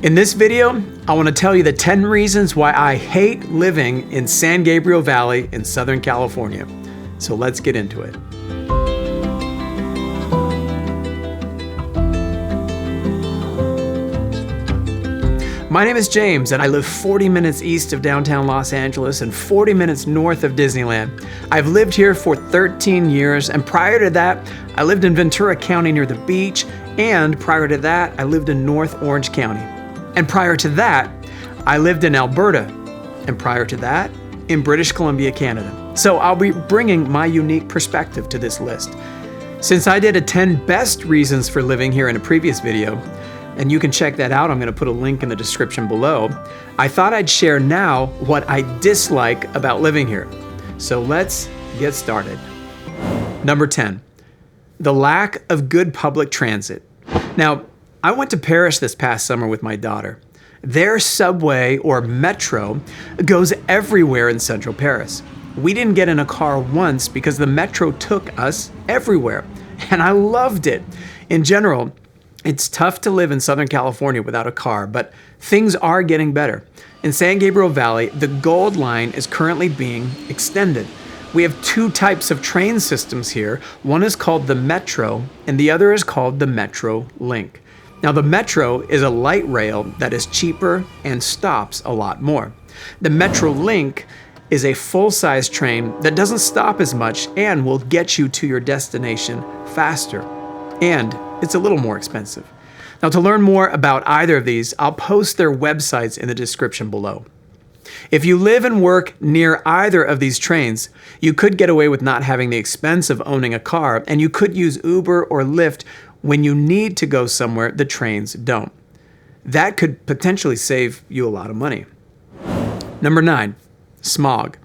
In this video, I want to tell you the 10 reasons why I hate living in San Gabriel Valley in Southern California. So let's get into it. My name is James, and I live 40 minutes east of downtown Los Angeles and 40 minutes north of Disneyland. I've lived here for 13 years, and prior to that, I lived in Ventura County near the beach, and prior to that, I lived in North Orange County. And prior to that, I lived in Alberta, and prior to that, in British Columbia, Canada. So I'll be bringing my unique perspective to this list. Since I did a 10 best reasons for living here in a previous video, and you can check that out, I'm gonna put a link in the description below, I thought I'd share now what I dislike about living here. So let's get started. Number 10, the lack of good public transit. Now, I went to Paris this past summer with my daughter. Their subway or metro goes everywhere in central Paris. We didn't get in a car once because the metro took us everywhere, and I loved it. In general, it's tough to live in Southern California without a car, but things are getting better. In San Gabriel Valley, the Gold Line is currently being extended. We have two types of train systems here. One is called the Metro, and the other is called the Metro Link. Now, the Metro is a light rail that is cheaper and stops a lot more. The Metro Link is a full-size train that doesn't stop as much and will get you to your destination faster. And it's a little more expensive. Now, to learn more about either of these, I'll post their websites in the description below. If you live and work near either of these trains, you could get away with not having the expense of owning a car, and you could use Uber or Lyft when you need to go somewhere the trains don't. That could potentially save you a lot of money. Number 9, smog.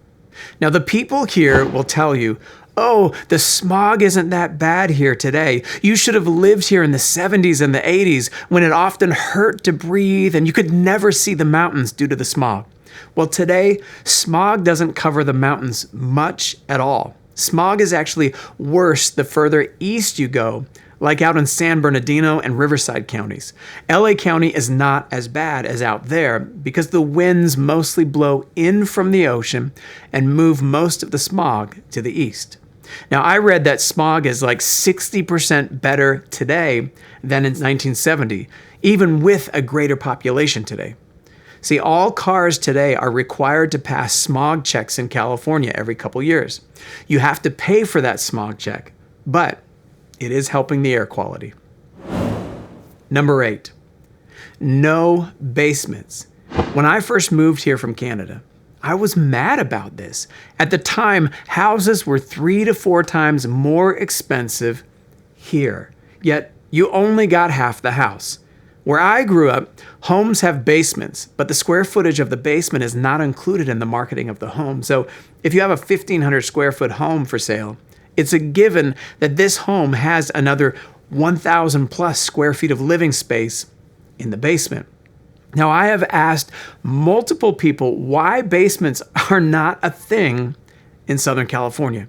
Now, the people here will tell you, oh, the smog isn't that bad here today. You should have lived here in the 70s and the 80s when it often hurt to breathe and you could never see the mountains due to the smog. Well, today, smog doesn't cover the mountains much at all. Smog is actually worse the further east you go, like out in San Bernardino and Riverside counties. LA County is not as bad as out there because the winds mostly blow in from the ocean and move most of the smog to the east. Now, I read that smog is like 60% better today than in 1970, even with a greater population today. See, all cars today are required to pass smog checks in California every couple years. You have to pay for that smog check, but it is helping the air quality. Number 8, no basements. When I first moved here from Canada, I was mad about this. At the time, houses were 3 to 4 times more expensive here, yet you only got half the house. Where I grew up, homes have basements, but the square footage of the basement is not included in the marketing of the home. So if you have a 1,500 square foot home for sale, it's a given that this home has another 1,000 plus square feet of living space in the basement. Now, I have asked multiple people why basements are not a thing in Southern California.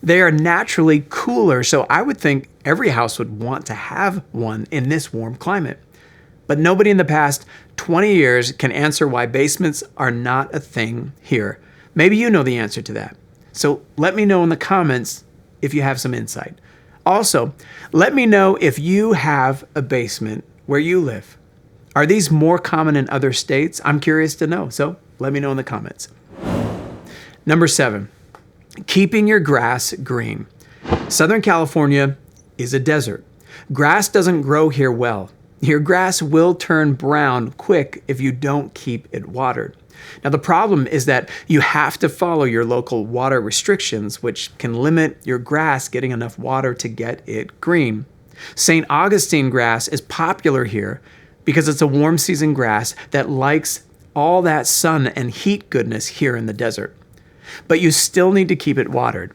They are naturally cooler, so I would think every house would want to have one in this warm climate. But nobody in the past 20 years can answer why basements are not a thing here. Maybe you know the answer to that. So let me know in the comments if you have some insight. Also, let me know if you have a basement where you live. Are these more common in other states? I'm curious to know, so let me know in the comments. Number 7, keeping your grass green. Southern California is a desert. Grass doesn't grow here well. Your grass will turn brown quick if you don't keep it watered. Now, the problem is that you have to follow your local water restrictions, which can limit your grass getting enough water to get it green. St. Augustine grass is popular here because it's a warm season grass that likes all that sun and heat goodness here in the desert. But you still need to keep it watered.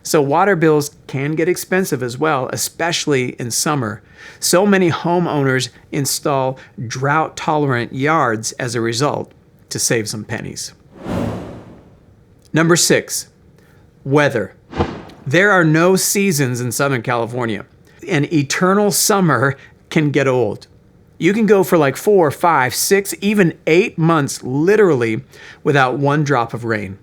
So water bills can get expensive as well, especially in summer. So many homeowners install drought-tolerant yards as a result to save some pennies. Number 6, weather. There are no seasons in Southern California. An eternal summer can get old. You can go for like 4, 5, 6, even 8 months literally without one drop of rain.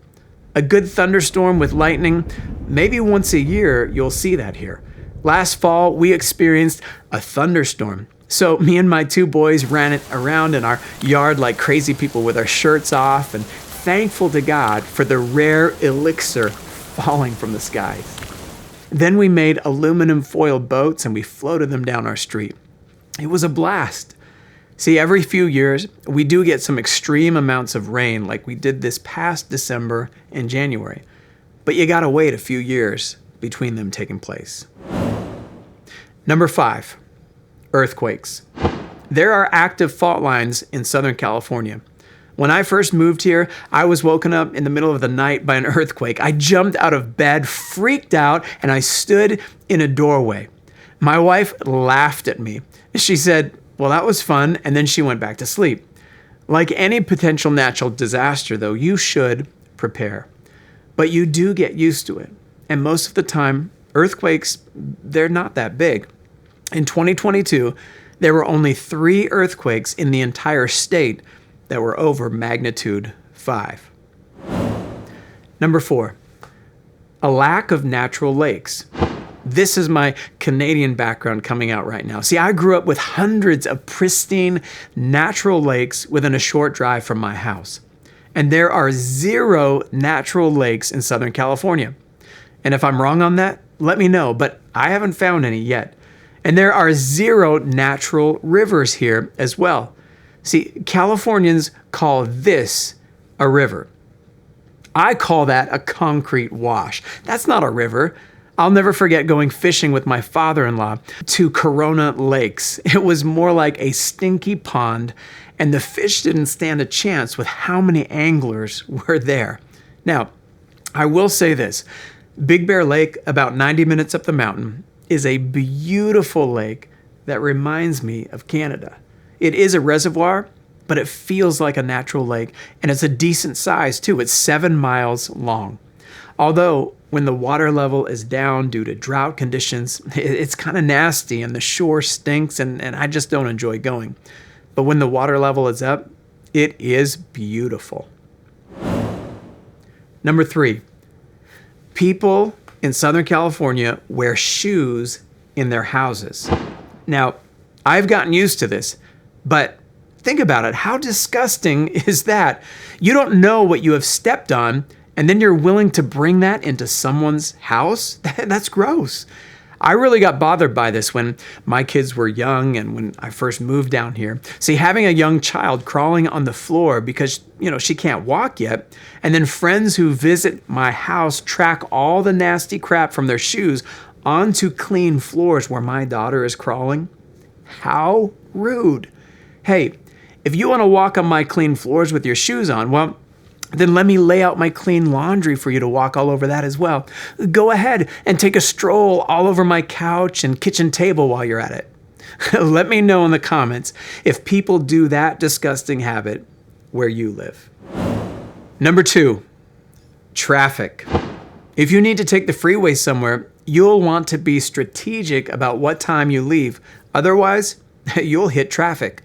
A good thunderstorm with lightning, maybe once a year you'll see that here. Last fall, we experienced a thunderstorm. So me and my 2 boys ran it around in our yard like crazy people with our shirts off and thankful to God for the rare elixir falling from the skies. Then we made aluminum foil boats and we floated them down our street. It was a blast. See, every few years, we do get some extreme amounts of rain like we did this past December and January. But you gotta wait a few years between them taking place. Number 5, earthquakes. There are active fault lines in Southern California. When I first moved here, I was woken up in the middle of the night by an earthquake. I jumped out of bed, freaked out, and I stood in a doorway. My wife laughed at me. She said, "Well, that was fun," and then she went back to sleep. Like any potential natural disaster, though, you should prepare. But you do get used to it. And most of the time, earthquakes, they're not that big. In 2022, there were only 3 earthquakes in the entire state that were over magnitude 5. Number 4, a lack of natural lakes. This is my Canadian background coming out right now. See, I grew up with hundreds of pristine natural lakes within a short drive from my house. And there are 0 natural lakes in Southern California. And if I'm wrong on that, let me know, but I haven't found any yet. And there are 0 natural rivers here as well. See, Californians call this a river. I call that a concrete wash. That's not a river. I'll never forget going fishing with my father-in-law to Corona Lakes. It was more like a stinky pond, and the fish didn't stand a chance with how many anglers were there. Now, I will say this. Big Bear Lake, about 90 minutes up the mountain, is a beautiful lake that reminds me of Canada. It is a reservoir, but it feels like a natural lake, and it's a decent size too. It's 7 miles long. Although, when the water level is down due to drought conditions, it's kind of nasty and the shore stinks and I just don't enjoy going. But when the water level is up, it is beautiful. Number 3, people in Southern California wear shoes in their houses. Now, I've gotten used to this, but think about it. How disgusting is that? You don't know what you have stepped on, and then you're willing to bring that into someone's house? That's gross. I really got bothered by this when my kids were young and when I first moved down here. See, having a young child crawling on the floor because, she can't walk yet, and then friends who visit my house track all the nasty crap from their shoes onto clean floors where my daughter is crawling. How rude. Hey, if you want to walk on my clean floors with your shoes on, well, then let me lay out my clean laundry for you to walk all over that as well. Go ahead and take a stroll all over my couch and kitchen table while you're at it. Let me know in the comments if people do that disgusting habit where you live. Number 2, traffic. If you need to take the freeway somewhere, you'll want to be strategic about what time you leave. Otherwise, you'll hit traffic.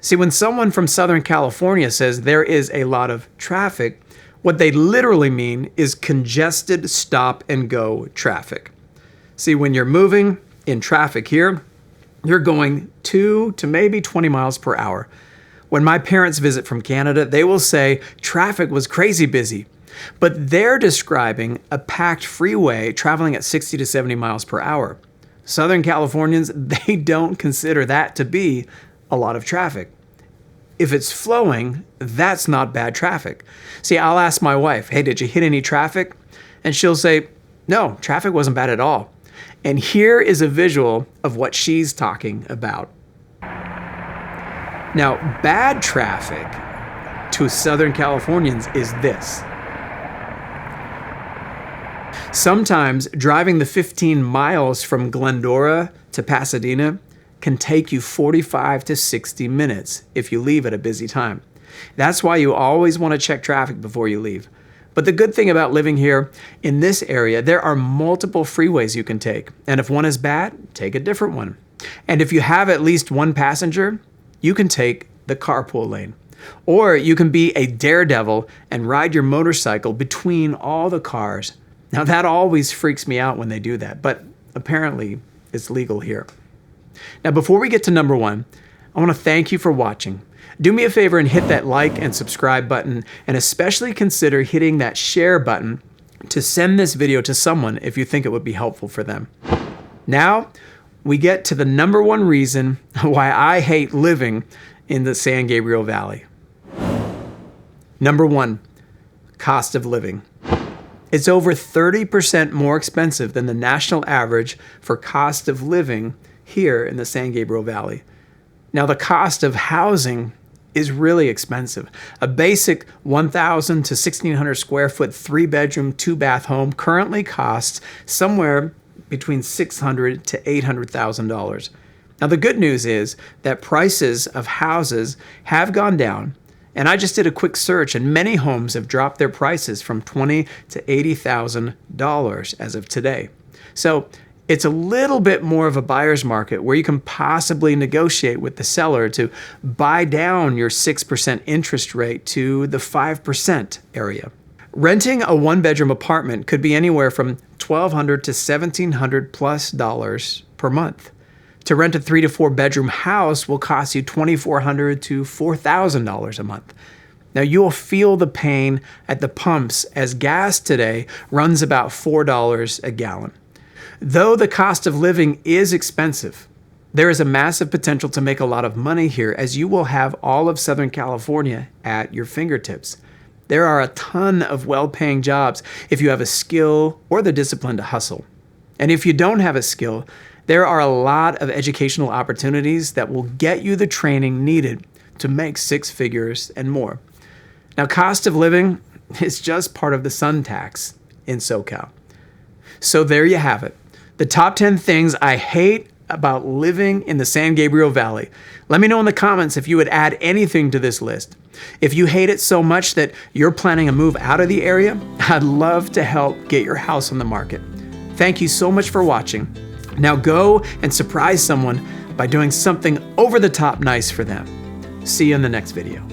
See, when someone from Southern California says there is a lot of traffic, what they literally mean is congested stop and go traffic. See, when you're moving in traffic here, you're going 2 to maybe 20 miles per hour. When my parents visit from Canada, they will say traffic was crazy busy, but they're describing a packed freeway traveling at 60 to 70 miles per hour. Southern Californians, they don't consider that to be a lot of traffic. If it's flowing, that's not bad traffic. See, I'll ask my wife, hey, did you hit any traffic? And she'll say, no, traffic wasn't bad at all. And here is a visual of what she's talking about. Now, bad traffic to Southern Californians is this. Sometimes driving the 15 miles from Glendora to Pasadena can take you 45 to 60 minutes if you leave at a busy time. That's why you always want to check traffic before you leave. But the good thing about living here in this area, there are multiple freeways you can take. And if one is bad, take a different one. And if you have at least one passenger, you can take the carpool lane. Or you can be a daredevil and ride your motorcycle between all the cars. Now that always freaks me out when they do that, but apparently it's legal here. Now before we get to number 1, I want to thank you for watching. Do me a favor and hit that like and subscribe button, and especially consider hitting that share button to send this video to someone if you think it would be helpful for them. Now, we get to the number 1 reason why I hate living in the San Gabriel Valley. Number 1, cost of living. It's over 30% more expensive than the national average for cost of living here in the San Gabriel Valley. Now, the cost of housing is really expensive. A basic 1,000 to 1,600 square foot 3-bedroom, 2-bath home currently costs somewhere between $600,000 to $800,000. Now the good news is that prices of houses have gone down, and I just did a quick search and many homes have dropped their prices from $20,000 to $80,000 as of today. So it's a little bit more of a buyer's market where you can possibly negotiate with the seller to buy down your 6% interest rate to the 5% area. Renting a 1-bedroom apartment could be anywhere from $1,200 to $1,700 plus per month. To rent a 3 to 4 bedroom house will cost you $2,400 to $4,000 a month. Now you'll feel the pain at the pumps as gas today runs about $4 a gallon. Though the cost of living is expensive, there is a massive potential to make a lot of money here, as you will have all of Southern California at your fingertips. There are a ton of well-paying jobs if you have a skill or the discipline to hustle. And if you don't have a skill, there are a lot of educational opportunities that will get you the training needed to make 6 figures and more. Now, cost of living is just part of the sun tax in SoCal. So there you have it. The top 10 things I hate about living in the San Gabriel Valley. Let me know in the comments if you would add anything to this list. If you hate it so much that you're planning a move out of the area, I'd love to help get your house on the market. Thank you so much for watching. Now go and surprise someone by doing something over the top nice for them. See you in the next video.